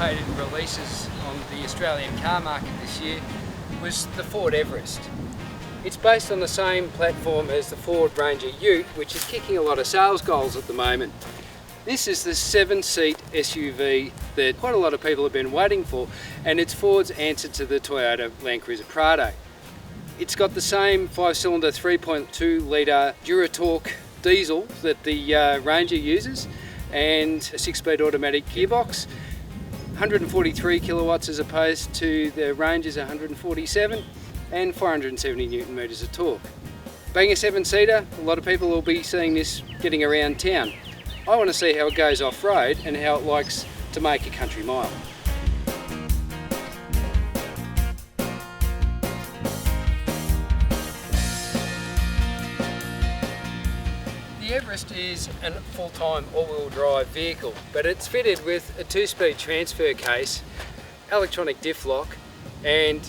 anticipated releases on the Australian car market this year was the Ford Everest. It's based on the same platform as the Ford Ranger Ute, which is kicking a lot of sales goals at the moment. This is the 7-seat SUV that quite a lot of people have been waiting for, and it's Ford's answer to the Toyota Land Cruiser Prado. It's got the same 5-cylinder 3.2 litre Duratorque diesel that the Ranger uses, and a 6-speed automatic gearbox, 143 kilowatts as opposed to the Ranger's 147, and 470 newton metres of torque. Being a 7-seater, a lot of people will be seeing this getting around town. I want to see how it goes off-road and how it likes to make a country mile. The Everest is a full-time all-wheel drive vehicle, but it's fitted with a 2-speed transfer case, electronic diff lock, and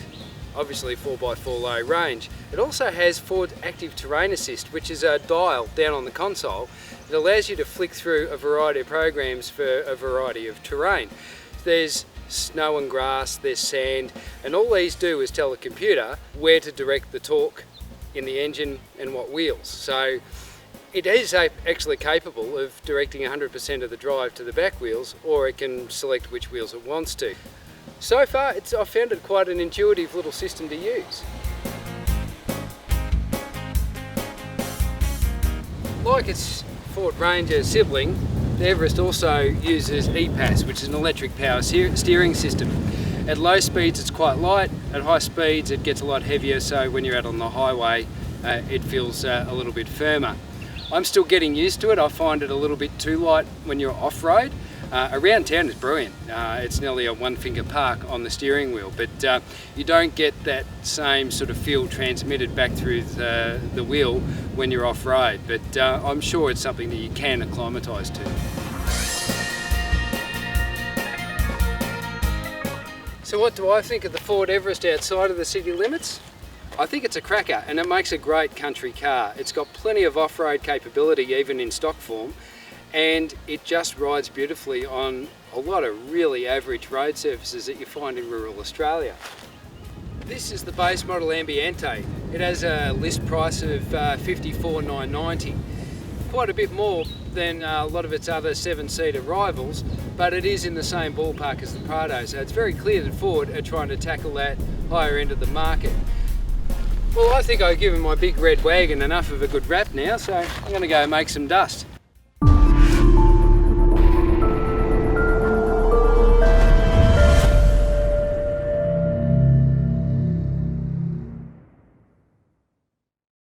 obviously 4x4 low range. It also has Ford Active Terrain Assist, which is a dial down on the console that allows you to flick through a variety of programs for a variety of terrain. There's snow and grass, there's sand, and all these do is tell the computer where to direct the torque in the engine and what wheels. So it is actually capable of directing 100% of the drive to the back wheels, or it can select which wheels it wants to. So far, I've found it quite an intuitive little system to use. Like its Ford Ranger sibling, the Everest also uses EPAS, which is an electric power steering system. At low speeds it's quite light, at high speeds it gets a lot heavier, so when you're out on the highway it feels a little bit firmer. I'm still getting used to it. I find it a little bit too light when you're off-road. Around town it's brilliant. It's nearly a one-finger park on the steering wheel, but you don't get that same sort of feel transmitted back through the wheel when you're off-road, but I'm sure it's something that you can acclimatise to. So what do I think of the Ford Everest outside of the city limits? I think it's a cracker, and it makes a great country car. It's got plenty of off-road capability even in stock form, and it just rides beautifully on a lot of really average road surfaces that you find in rural Australia. This is the base model Ambiente. It has a list price of $54,990, quite a bit more than a lot of its other 7-seater rivals, but it is in the same ballpark as the Prado, so it's very clear that Ford are trying to tackle that higher end of the market. Well, I think I've given my big red wagon enough of a good rap now, so I'm going to go make some dust.